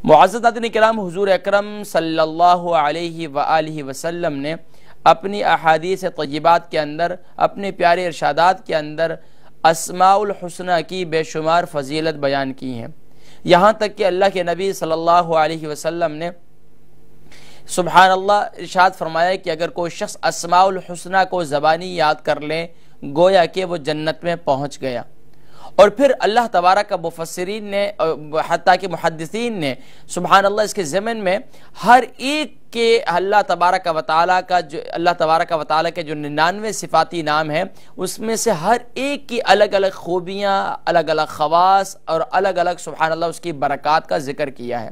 معزز ناظرین کرام، حضور اکرم صلی اللہ علیہ وآلہ وسلم نے اپنی احادیث طیبات کے اندر، اپنے پیارے ارشادات کے اندر اسماء الحسنہ کی بے شمار فضیلت بیان کی ہیں، یہاں تک کہ اللہ کے نبی صلی اللہ علیہ وسلم نے سبحان اللہ ارشاد فرمایا کہ اگر کوئی شخص اسماء الحسنہ کو زبانی یاد کر لے گویا کہ وہ جنت میں پہنچ گیا۔ اور پھر اللہ تبارک کا مفسرین نے حتیٰ کہ محدثین نے سبحان اللہ اس کے ضمن میں ہر ایک کے اللہ تبارک و تعالیٰ کے جو 99 صفاتی نام ہیں اس میں سے ہر ایک کی الگ الگ خوبیاں، الگ الگ خواص اور الگ الگ سبحان اللہ اس کی برکات کا ذکر کیا ہے۔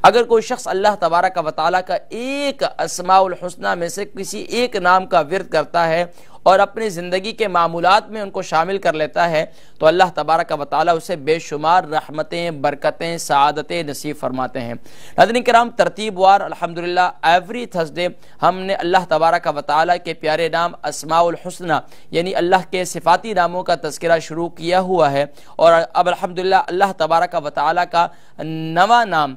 اگر کوئی شخص اللہ تبارک و تعالیٰ کا ایک اسماء الحسنہ میں سے کسی ایک نام کا ورد کرتا ہے اور اپنی زندگی کے معمولات میں ان کو شامل کر لیتا ہے تو اللہ تبارک و تعالیٰ اسے بے شمار رحمتیں، برکتیں، سعادتیں نصیب فرماتے ہیں۔ ناظرین کرام، ترتیب وار الحمدللہ ایوری تھرسڈے ہم نے اللہ تبارک و تعالیٰ کے پیارے نام اسماء الحسنہ یعنی اللہ کے صفاتی ناموں کا تذکرہ شروع کیا ہوا ہے، اور اب الحمدللہ اللہ تبارک و تعالیٰ کا نواں نام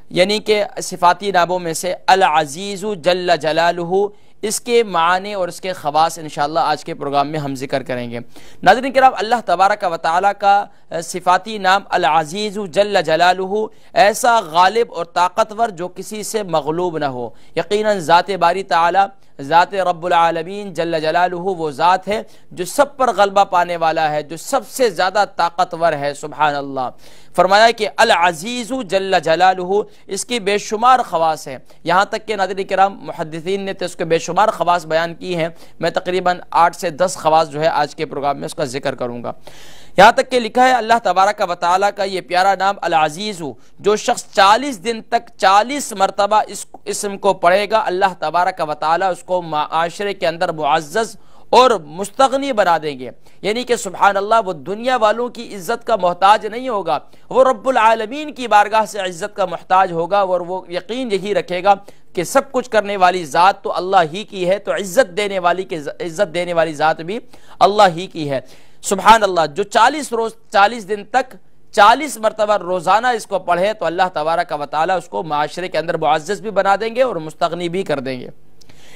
یعنی کہ صفاتی ناموں میں سے العزیز جل جلالہ، اس کے معنی اور اس کے خواص انشاءاللہ آج کے پروگرام میں ہم ذکر کریں گے۔ ناظرین کرام، اللہ تبارک و تعالیٰ کا صفاتی نام العزیز جل جلالہ ایسا غالب اور طاقتور جو کسی سے مغلوب نہ ہو۔ یقیناً ذات باری تعالیٰ، ذات رب العالمین جل جلالہ وہ ذات ہے جو سب پر غلبہ پانے والا ہے، جو سب سے زیادہ طاقتور ہے۔ سبحان اللہ، فرمایا کہ العزیز جل جلالہ اس کی بے شمار خواص ہیں، یہاں تک کہ ناظرین کرام محدثین نے تو اس کے بے شمار خواص بیان کی ہیں، میں تقریباً 8 سے 10 خواص جو ہے آج کے پروگرام میں اس کا ذکر کروں گا۔ یہاں تک کہ لکھا ہے اللہ تبارک و تعالیٰ کا یہ پیارا نام العزیز، جو شخص 40 دن تک 40 مرتبہ اس اسم کو پڑھے گا اللہ تبارک و تعالیٰ اس کو معاشرے کے اندر معزز اور مستغنی بنا دیں گے، یعنی کہ سبحان اللہ وہ دنیا والوں کی عزت کا محتاج نہیں ہوگا، وہ رب العالمین کی بارگاہ سے عزت کا محتاج ہوگا، اور وہ یقین یہی رکھے گا کہ سب کچھ کرنے والی ذات تو اللہ ہی کی ہے، تو عزت دینے والی ذات بھی اللہ ہی کی ہے۔ سبحان اللہ، جو 40 دن تک 40 مرتبہ روزانہ اس کو پڑھے تو اللہ تبارک و تعالیٰ اس کو معاشرے کے اندر معزز بھی بنا دیں گے اور مستغنی بھی کر دیں گے۔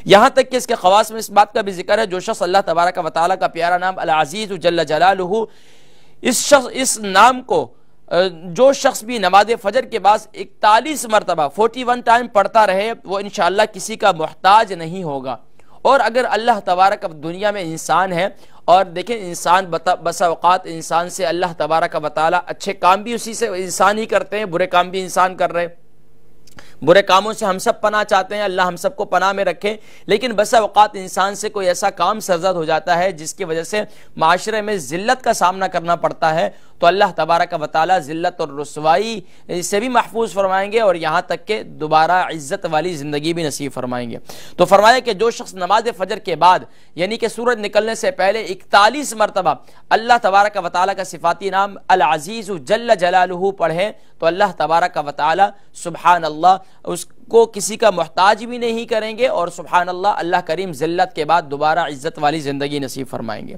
یہاں تک کہ اس کے خواص میں اس بات کا بھی ذکر ہے، جو شخص اللہ تبارک و تعالیٰ کا پیارا نام العزیز جل جلالہ اس نام کو جو شخص بھی نماز فجر کے بعد 41 مرتبہ 41 ٹائم پڑھتا رہے وہ انشاءاللہ کسی کا محتاج نہیں ہوگا۔ اور اگر اللہ تبارک دنیا میں انسان ہے، اور دیکھیں انسان بسا اوقات انسان سے اللہ تبارک و تعالیٰ اچھے کام بھی اسی سے انسان ہی کرتے ہیں، برے کام بھی انسان کر رہے ہیں، برے کاموں سے ہم سب پناہ چاہتے ہیں، اللہ ہم سب کو پناہ میں رکھے، لیکن بسا اوقات انسان سے کوئی ایسا کام سرزد ہو جاتا ہے جس کی وجہ سے معاشرے میں ذلت کا سامنا کرنا پڑتا ہے، تو اللہ تبارک و تعالیٰ ذلت اور رسوائی سے بھی محفوظ فرمائیں گے، اور یہاں تک کہ دوبارہ عزت والی زندگی بھی نصیب فرمائیں گے۔ تو فرمایا کہ جو شخص نماز فجر کے بعد یعنی کہ سورج نکلنے سے پہلے 41 مرتبہ اللہ تبارک و تعالیٰ کا صفاتی نام العزیز جل جلالہ پڑھے تو اللہ تبارک و تعالیٰ سبحان اللہ اس کو کسی کا محتاج بھی نہیں کریں گے، اور سبحان اللہ اللہ کریم ذلت کے بعد دوبارہ عزت والی زندگی نصیب فرمائیں گے۔